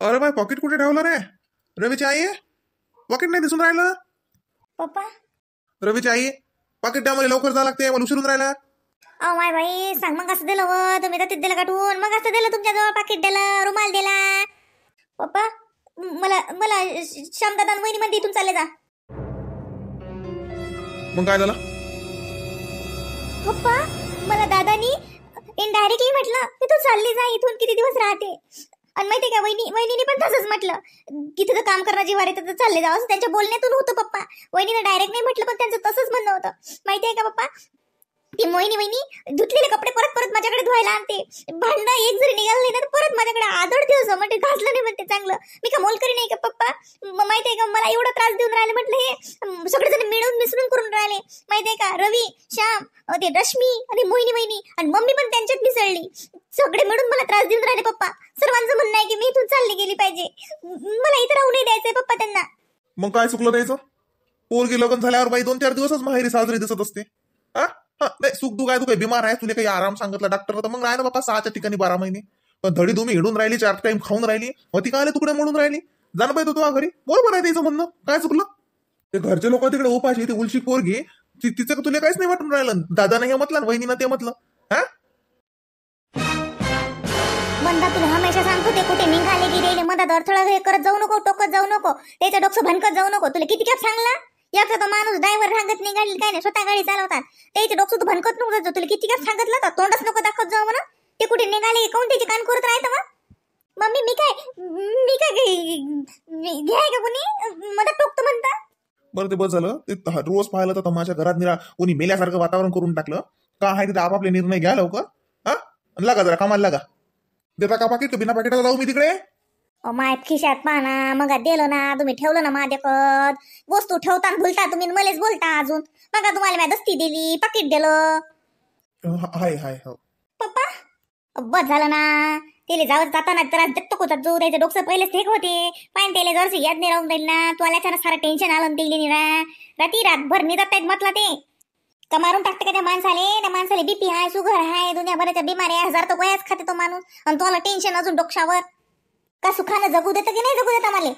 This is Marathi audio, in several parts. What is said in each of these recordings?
अरे बाय, पॉकेट कुठे ठेवलं रे? रवीची आई आहे? पॉकेट नाही दिसून राहिलं. पप्पा. रवीची आई, पॉकेट द्या, मला लवकर जावं लागते, मला उशीरून राहिला. अहो माय बाई, सांग मग असं दिलं व तुम्ही तर तिथे दिलं काढून, मग असं दिलं तुमच्याजवळ पाकिट दिलं, रुमाल दिला. पप्पा, मला मला श्यामदादा वहिनी मध्ये इथून चालले जा. मग काय झालं? पप्पा, मला दादानी इनडायरेक्टली म्हटलं की तू चालली जा इथून, किती दिवस राहते. आणि माहितीये का वहिनीने पण तसंच म्हटलं की तिथं काम करणार जीवार येतं तर चालले जा, असं त्यांच्या बोलण्यातून होतं पप्पा. वहिनीने डायरेक्ट नाही म्हटलं, पण त्यांचं तसंच म्हणणं होतं. माहितीये का पप्पा, ती वहिनी धुतलेले कपडे परत परत माझ्याकडे धुवायला आणते. भांडं एक जरी निघालं नाही ना तर परत माझ्याकडे आदळते, असं म्हणजे घासलं नाही म्हणते चांगलं. मी का मोलकरी नाही का पप्पा? माहितीये का मला एवढा त्रास देऊन राहिले, म्हटलं हे सगळेजण मिळून मिसळून करून राहिले. माहितीये का, रवी, श्याम, ते रश्मी आणि मोहिनी वहिनी आणि मम्मी पण त्यांच्यात मिसळली. सगळे मिळून मला त्रास देऊन राहिले पप्पा. सर्वांचं म्हणणं आहे की मी इथून चालली गेली पाहिजे, मला इथं राहू नाही द्यायचंय पप्पा त्यांना. मग काय चुकलं द्यायचं? पोरगी लग्न झाल्यावर बाई 2-4 दिवसच माहेरी साजरी दिसत असते. हा, नाही सुख दुख आहे, तू काही बिमार आहे, तुला काही आराम सांगितला डॉक्टर, तर मग राह ना बापा 6च्या ठिकाणी 12 महिने. पण धडी तुम्ही हिडून राहिली, 4 टाइम खाऊन राहिली, मग ती काय तुकडे मोडून राहिली. जाणं पाहिजे तुझ्या घरी, बरोबर आहे त्याचं म्हणणं. काय चुकलं? ते घरचे लोक तिकडे उपाशी, ती उलशी पोरगी, तिचं तुला काहीच नाही वाटून राहिलं. दादाने हे म्हटलं, वहिनीनं ते म्हटलं. हा, म्हणता तुला हमेशा सांगतो ते कुठे निघाले गेले मधात अडथळा हे करत जाऊ नको, टोकत जाऊ नको, त्याचं डोकं भनकत जाऊ नको. तुला किती खेप सांगला? याचा तो माणूस ड्रायव्हर रांगत नाही, गाडी काय नाही, स्वतः गाडी चालवतात. त्याचे डोकं तू भनकत नको जाऊ. तुला किती खेप सांगितलं तर तोंडच नको दाखवत जाऊ म्हणा. ते कुठे निघाले काऊन त्याचे कान करत राहतं मग. मम्मी मी काय घ्याय का कुणी मधात टोकतो म्हणता? बरं ते बस झालं. ते रोज पाहिलं तर माझ्या घरात निरा कोणी मेल्यासारखं वातावरण करून टाकलं. का आहे तिथे आपापले निर्णय घ्या लवकर. हा, लागा जरा कामाला लागा. देता का पाकिट? बिना पाकिटाला जाऊ मी तिकडे? माय खिशात पाना मग दिलं ना तुम्ही, ठेवलं ना माझ्याकत. वस्तू ठेवता भुलता तुम्ही, मलेच बोलता अजून. मग तुम्हाला मी दस्ती दिली, पाकिट दिलं. हाय हाय हो पप्पा, बस झालं ना. त्याला जावं जाताना त्रास देतो होता जो, त्याचे डोकं पहिलेच ठीक होते. पाहिजे त्याला जरसं याद नाही राहून जाईल ना. तू आल्याच्या सारा टेन्शन आलं तेली निरा. रातभर निघत आहेत म्हटलं ते का मारून टाकते का त्या माणसाले बीपी आहे, शुगर आहे, दुनिया भराच्या बिमारी आहे, 1000 तो गोळ्याच खाते तो माणूस. आणि तुम्हाला टेन्शन अजून डोक्षावर. का सुखानं जगू देतं की नाही जगू देता मला?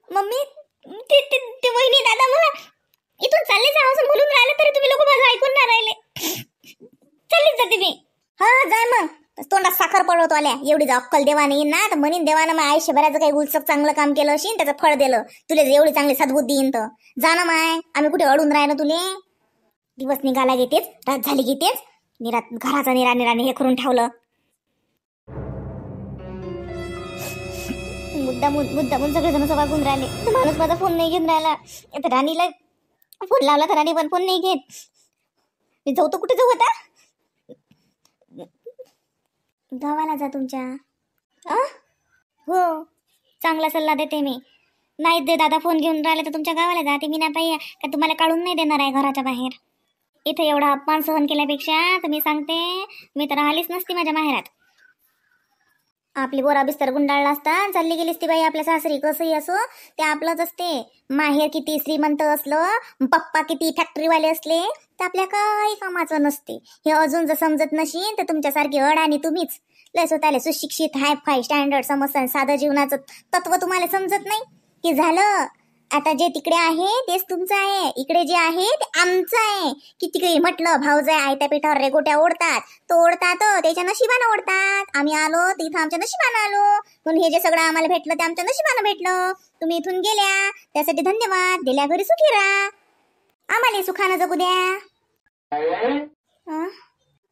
मम्मी, ते वहिनी दादा मला इथून चालले जा असं बोलून राहिले, तरी तुम्ही लोक माझं ऐकून नाही राहिले. चाललीच जाते मी. हा जा मग. तोंडात साखर पडवतो आल्या. एवढी जर अक्कल देवाने येईन ना तर म्हणीन देवानं मग आयुष्यभराचं काही उलसक चांगलं काम केलं असेल, त्याचं फळ दिलं तुला, एवढी चांगली सद्बुद्धी येईन तर. जा ना माय, आम्ही कुठे अडून राहिलो तुले. दिवस निघाला घेतेच, रात झाली घेतेच, घराचा निराने हे करून ठेवलं. मुद्दामून सगळेजण वागून राहिले. माणूस माझा फोन नाही घेऊन राहिला. आता राणीला फोन लावला तर राणी पण फोन नाही घेत. मी जाऊ तर कुठे जाऊ आता? गावाला जा तुमच्या. हो, चांगला सल्ला देते मी. नाही दे दादा फोन घेऊन राहिले तर तुमच्या गावाला जा. ते मी ना बाई का तुम्हाला काढून नाही देणार आहे घराच्या बाहेर. इथे एवढा अपमान सहन केल्यापेक्षा तर मी सांगते मी तर राहिलीच नसती माझ्या माहेरात. आपली बोरा बिस्तर गुंडाळला असता, चालली गेलीस ती बाई आपल्या सासरी. कसंही असो ते आपलंच असते. माहेर किती श्रीमंत असलं, पप्पा किती फॅक्टरीवाले असले तर आपल्या काही कामाचं नसते. हे अजून जर समजत नशील तर तुमच्यासारखी अडाणी तुम्हीच. लय स्वतःला सुशिक्षित, हाय फाय स्टँडर्ड समजता, साधं जीवनाचं तत्व तुम्हाला समजत नाही की झालं. आता जे तिकडे आहे तेच तुमचं आहे, इकडे जे आहे ते आमचं आहे. किती म्हटलं भाऊजाय आयत्या पिठावर रेगोट्या ओढतात, तो ओढतात त्याच्या नशिबानं ओढतात. आम्ही आलो तर इथं आमच्या नशिबानं आलो, म्हणून हे जे सगळं आम्हाला भेटलं ते आमच्या नशिबानं भेटलं. तुम्ही इथून गेल्या त्यासाठी धन्यवाद. गेल्या घरी सुखी राहा, आम्हाला सुखानं जगू द्या.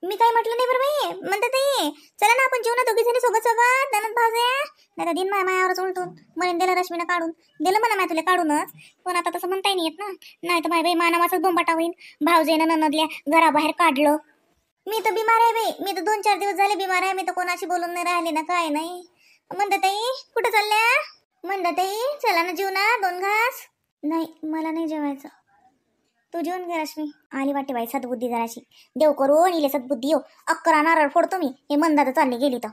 मी काय म्हटलं नाही बरं बाई. म्हणतात चला ना आपण जेवणा दोघी जणी सोबत ननद भाऊजाया. नाही तर दिन मायावरच उलटून म्हणून दिलं रश्मीनं काढून दिलं म्हणा. तुला काढूनच, पण आता तसं म्हणताय नाही येत ना. नाही तर बाई मानावाचाच बोंबाटा होईन. भाऊजाईनं ननदल्या घराबाहेर काढलं. मी तर बिमार आहे बाई. मी तर 2-4 दिवस झाले बिमार आहे. मी तर कोणाशी बोलून नाही राहिले ना, काय नाही. म्हणतात कुठं चालल्या? म्हणतात चला ना जेवणा 2 घास. नाही मला नाही जेवायचं, तू जेवण घे रश्मी. आली वाटते बाई सद्बुद्धी जराशी. देव करून इले सद्बुद्धी येऊ. 11 नारळ फोडतो मी. हे मंदात चालली गेली तर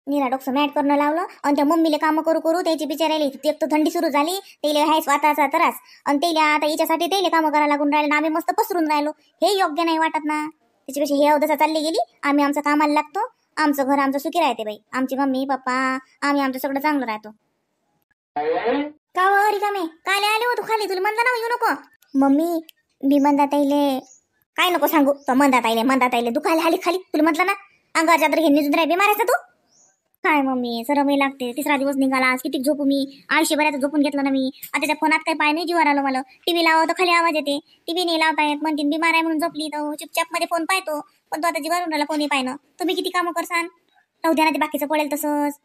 निरा डोकं मॅट करणं लावलं. आणि त्या मम्मीला कामं करू त्याची बिचारायला एक तर थंडी सुरू झाली. त्याला आहे स्वतःचा त्रास आणि त्याला आता याच्यासाठी त्याला कामं करायला लागून राहिले. आम्ही मस्त पसरून राहिलो. हे योग्य नाही वाटत ना. त्याच्यापेक्षा हे अवदसा चालली गेली, आम्ही आमचं कामाला लागतो. आमचं घर आमचं सुखी राहते बाई. आमची मम्मी पप्पा आम्ही आमचं सगळं चांगलं राहतो. का हो रिकामे काले आले हो तू खाली? तुला म्हणता ना येऊ नको. मम्मी मी मंदात आईले काय नको सांगू. तो मंदात आईले दुखायला आली खाली. तुला म्हटलं ना अंगावर चादर घेऊन निजून राही. बिमार आहेस तू? काय मम्मी सरमही लागते. तिसरा दिवस निघाला आज. किती झोपू मी? आळशीभरात झोपून घेतलं ना मी. आता त्याच्या फोनात काही पाय नाही जीवर आलं मला. टीव्ही लावा तर खाली आवाज येते. टीव्ही नाही लावता येत. म्हणते बिमार आहे म्हणून झोपली. तर चुपचाप मध्ये फोन पाहतो. पण तो आता जीवारून राहिला कोणी पाहिनं. तुम्ही किती कामं करसान? राहू द्या ना ते बाकीचं पडेल तसंच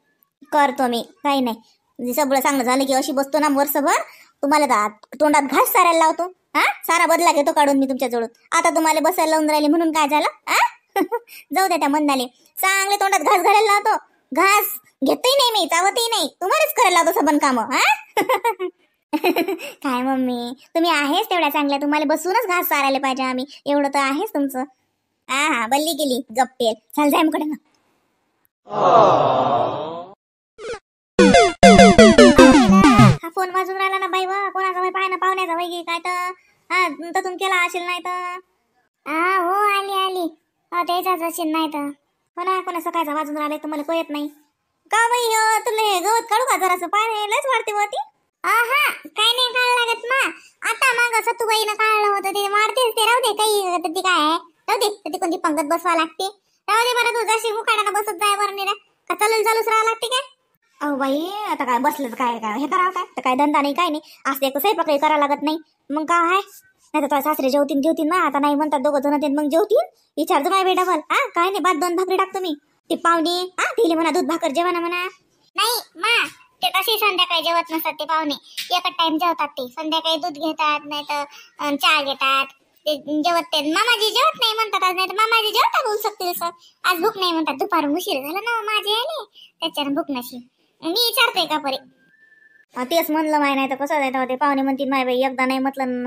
करतो मी. काही नाही सगळं चांगलं झालं की अशी बसतो ना वर्षभर. तुम्हाला तोंडात घास सारायला लावतो. हा सारा बदला घेतो काढून मी तुमच्या जवळ. आता तुम्हाला बसायला लावून राहिले म्हणून काय झालं? जाऊ द्या त्या मंदाले चांगले तोंडात घास घालायला लावतो. घास घेतही नाही मी चावतही नाही. तुम्हालाच करायला लावतो सबन काम. काय मम्मी तुम्ही आहेच तेवढ्या चांगल्या. तुम्हाला बसूनच घास सारायला पाहिजे आम्ही. एवढं तर आहेच तुमचं. हा बल्ली गेली गप्पेल. चाल जाय मकडे ना. हा फोन वाजून राहिला ना बाई. वा कोणाचा बाई पाय ना पाहुण्याचा बाई काय तर. हा तर तुम्ही केला असेल नाही तर. हो आली त्याचाच असेल नाही तर. हो ना कोणा सकाळचा वाजून राहिला तुम्हाला कळत नाही का बाई? तुला हे गवत काढू का जरासं? पाय लयच वाढते होती. हा काय नाही काढ लागत ना. आता माग सतुबाईनं काढलं होतं ते वाढतेच ते. राहू दे काही ती काय आहे. राहू दे ती कोणती पंगत बसवा लागते. राहू दे बरं. तू जशी मुकाडानं बसत जाय बरं निरा का चालूच राहा लागते काय? अहो बाई आता काय बसलं काय काय हे करावं काय? तर काय धंदा नाही काय नाही. आज ते स्वयंपाक करावं लागत नाही मग काय आहे. नाही तर तुझ्या सासरे जेवतील ना. आता नाही म्हणतात दोघं जण मग जेवतील. विचारतो काय बेटा बल. काय नाही भात 2 भाकरी टाकतो मी. ते पाहुणे दिली म्हणा दूध भाकर जेवण म्हणा. नाही मा ते तशी संध्याकाळी जेवत नसतात ते पाहुणे. एकच टाइम जेवतात ते. संध्याकाळी दूध घेतात नाही तर चहा घेतात. ते जेवत ते मामाजी जेवत नाही म्हणतात आज. नाही तर मामाजी जेवतात होऊ शकतील सर. आज भूक नाही म्हणतात. दुपारून उशीर झाला ना माझे आले त्याच्यानं भूक नशी. मी विचारते का परी. तेच म्हणलं माय. नाही तर कसं जायचं ते पाहुणे म्हणतील माय बाई एकदा नाही म्हटलं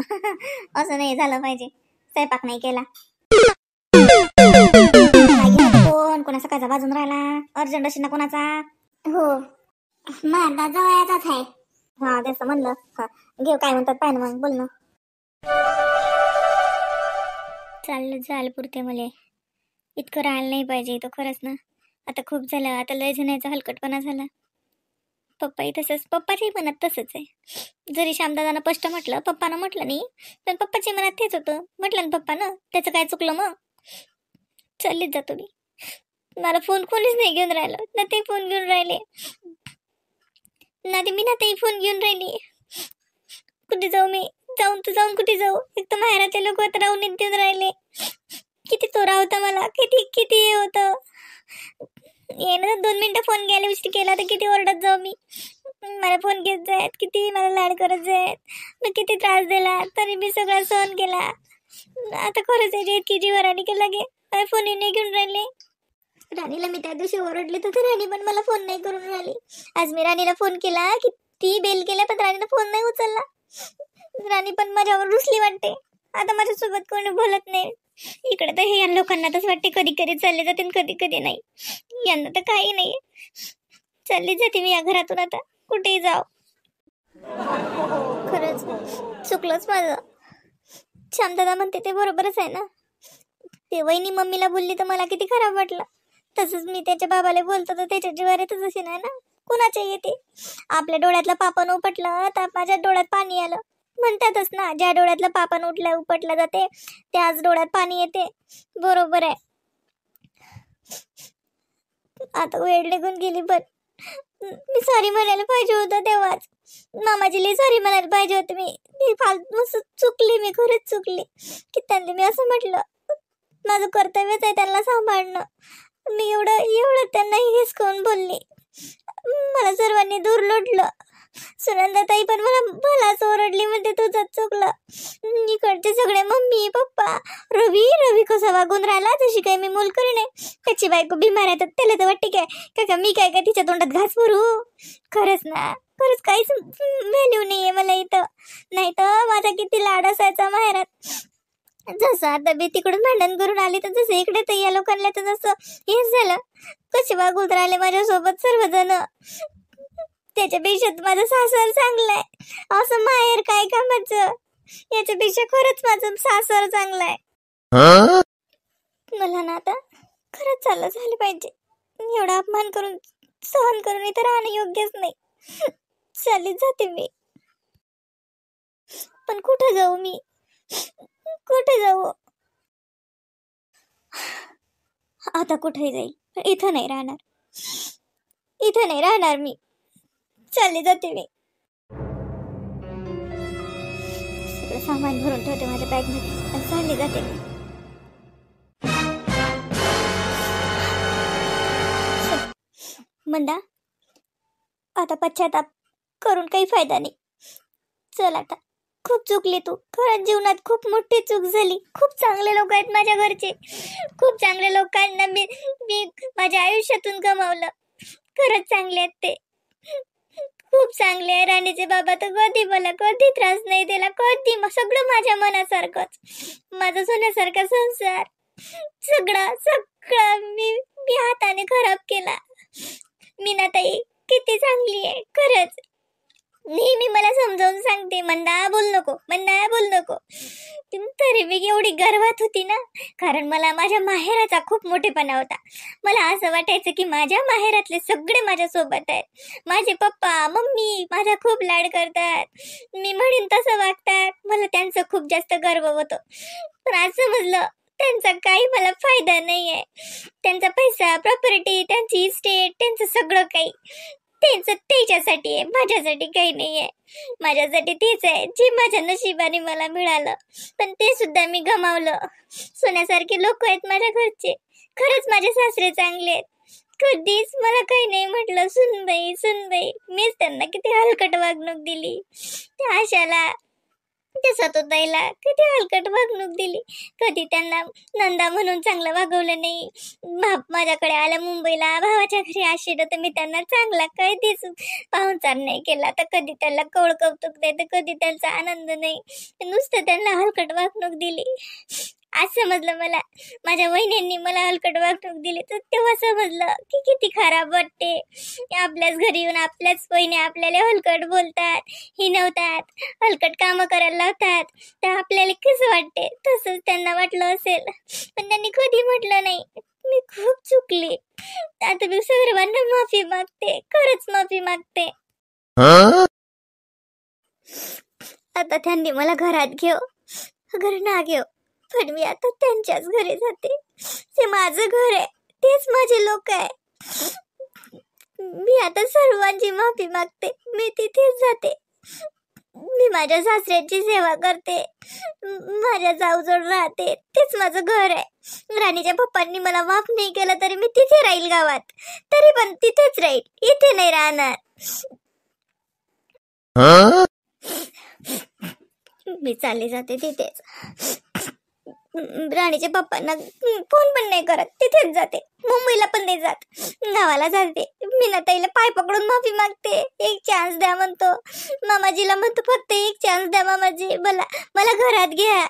असं नाही झालं पाहिजे. स्वयंपाक नाही केला. कोण कोणा सकाळचा वाजून राहिला अर्जंट अशी ना कोणाचा. हो माझा जवळचाच आहे. हा त्याचं म्हणलं. घेऊ काय म्हणतात पाय ना मग बोल ना. चाल पुरते मला. इतकं राहायला नाही पाहिजे इथं खरंच ना. आता खूप झालं. आता लय जणांचा हलकटपणा झाला. पप्पाही तसंच. पप्पाच्याही मनात तसंच आहे. जरी श्यामदादानं स्पष्ट म्हटलं पप्पानं म्हटलं नाही पण पप्पाच्या मनात तेच होतं. म्हटलं ना पप्पानं त्याचं काय चुकलं मग. चाललीच जातो मी. मला फोन कोणीच नाही घेऊन राहिलं ना. ते फोन घेऊन राहिले ना. ते मी ना तेही फोन घेऊन राहिली. कुठे जाऊ मी? जाऊन कुठे जाऊ? एक तर माहेराचे लोक आता राहून देऊन राहिले. किती चोरा होता मला. किती हे होतं. येणं 2 मिनिटं फोन घ्यायला उशीर केला तर किती ओरडत जाऊ मी. मला फोन घेत जायत. किती मला लाड करत जायत. मग किती त्रास दिला तरी मी सगळा सहन केला. आता खरंच आहे इतकी जीवर आली की लगे फोन नाही घेऊन राहिले. राणीला मी त्या दिवशी ओरडले तर राणी पण मला फोन नाही करून राहिली. आज मी राणीला फोन केला की ती बेल केला पण राणीला फोन नाही उचलला. राणी पण माझ्यावर रुसली वाटते. आता माझ्यासोबत कोणी बोलत नाही. इकडे तर हे या लोकांना तसं वाटते कधी कधी चालले जाते कधी कधी नाही. यांना तर काही नाही. चालली जाते मी या घरातून आता कुठेही जाऊ. खरंच चुकलंच माझं. श्यामदादा म्हणते ते बरोबरच आहे ना. ते वहिनी मम्मीला बोलली तर मला किती खराब वाटलं. तसंच मी त्याच्या बाबाला बोलतो तर त्याच्या जीवावर येतच असे नाही ना. कुणाच्या येते. आपल्या डोळ्यातलं पापण उपटलं तर माझ्या डोळ्यात पाणी आलं. म्हणतातच ना ज्या डोळ्यातलं पापण उपटलं जाते त्याच डोळ्यात पाणी येते. बरोबर आहे. आता वेळ निघून गेली पण मी सॉरी म्हणायला पाहिजे होतं तेव्हाच. मामाजीला सॉरी म्हणायला पाहिजे होतं मी फालतू चुकली. मी खरंच चुकली की त्यांनी मी असं म्हटलं. माझं कर्तव्यच आहे त्यांना सांभाळणं. मी एवढं त्यांना हेच करून बोलली. मला सर्वांनी दूर लोटलं. सुनंदाताई पण मलाच ओरडली म्हणते तुझंच चुकलं. इकडचे सगळे मम्मी पप्पा रवी कसा वागून राहिला जशी काही मी मोलकरी नाही. त्याची बायको बिमार आहे तर त्याला तर वाटते काय का मी काय तिच्या तोंडात घास भरू. खरंच ना खरंच काहीच व्हॅल्यू नाहीये मला इथं. नाही तर माझा किती लाड असायचा माहेरात. जसं आता मी तिकडून भांडण करून आली तर जसं इकडे तर या लोकांना तर जसं हेच झालं. कसे वागून राहिले माझ्यासोबत सर्वजण. त्याच्यापेक्षा माझं सासर चांगलंय. असं माहेर काय कामाचं. याच्यापेक्षा खरंच माझं सासर चांगलंय. मला ना आता खरंच झालं पाहिजे. एवढा अपमान करून सहन करून इथं राहणं योग्यच नाही. चालली जाते मी. पण कुठे जाऊ मी? कुठे जाऊ? आता कुठे जाईल? इथं नाही राहणार. इथं नाही राहणार मी. चालली जाते मी. सगळं सामान भरून ठेवते माझ्या बॅगमध्ये आणि चालली जाते मी. मंदा, आता पश्चाताप करून काही फायदा नाही. चल आता. खूप चुकली तू. खरंच जीवनात खूप मोठी चूक झाली. खूप चांगले लोक आहेत माझ्या घरचे. खूप चांगले लोकांना मी माझ्या आयुष्यातून गमावलं. खरंच चांगले आहेत ते. खूप चांगले आहे. राणीचे बाबा तर कधी मला कधी त्रास नाही दिला. कधी सगळं माझ्या मनासारखंच. माझा सोन्यासारखा संसार सगळं सगळं मी हाताने खराब केला. मीनाताई किती चांगली आहे खरंच. नेहमी मला समजावून सांगते, मंदा बोल नको, मंदा बोल नको. तरी मी एवढी गर्वात होती ना, कारण मला माझ्या माहेराचा खूप मोठेपणा होता. मला असं वाटायचं की माझ्या माहेरातले सगळे माझ्या सोबत आहेत. माझे पप्पा मम्मी माझा खूप लाड करतात. मी म्हणेन तसं वागतात. मला त्यांचं खूप जास्त गर्व होतं. पण आज समजलं त्यांचा काही मला फायदा नाही आहे. त्यांचा पैसा, प्रॉपर्टी, त्यांची इस्टेट, त्यांचं सगळं काही त्यांचं त्याच्यासाठी आहे. माझ्यासाठी काही नाही आहे. माझ्यासाठी तेच आहे जे माझ्या नशिबाने मला मिळालं. पण ते सुद्धा मी गमावलं. सोन्यासारखे लोक आहेत माझ्या घरचे. खरंच माझे सासरे चांगले आहेत. कधीच मला काही नाही म्हटलं. सुनबाई सुनबाई. मीच त्यांना किती हलकट वागणूक दिली. त्या आशाला, त्या सतोताईला किती हलकट वागणूक दिली. कधी त्यांना नंदा म्हणून चांगलं वागवलं नाही. माझ्याकडे आल्या मुंबईला भावाच्या घरी आशेलं तर मी त्यांना चांगला कधीच पाहुणचार नाही केला. तर कधी त्यांना कवळ कौतुक नाही, तर कधी त्यांचा आनंद नाही. नुसतं त्यांना हलकट वागणूक दिली. आज समजलं मला. माझ्या वहिनींनी मला हलकट वागणूक दिली. तर तेव्हा समजलं की किती खराब वाटते. आपल्याच घरी येऊन आपल्याच वहिनी आपल्याला हलकट बोलतात, हिनवतात, हलकट कामं करायला लावतात. तर आपल्याला कसं वाटते? तसंच त्यांना वाटलं असेल. पण त्यांनी कधी म्हटलं नाही. मी खूप चुकली. आता मी सर्वांना माफी मागते. खरंच माफी मागते. आता त्यांनी मला घरात घेऊ, घर ना घेऊ, पण मी आता त्यांच्याच घरी जाते. ते माझं घर आहे. तेच माझे लोक आहे. मी आता सर्वांची माफी मागते. मी तिथेच जाते. मी माझ्या सासऱ्याची सेवा करते. माझ्या जाऊजवळ राहते. तेच माझं घर आहे. राणीच्या पप्पांनी मला माफ नाही केलं तरी मी तिथे राहील गावात. तरी पण तिथेच राहील. इथे नाही राहणार. मी चालली जाते तिथेच. राणीच्या पप्पांना फोन पण नाही करत. तिथेच जाते. मुंबईला पण नाही जात. गावाला जाते. मीनाताईला पाय पकडून माफी मागते. एक चान्स द्या म्हणतो. मामाजीला म्हणतो फक्त एक चान्स द्या मामाजी. मला घरात घ्या.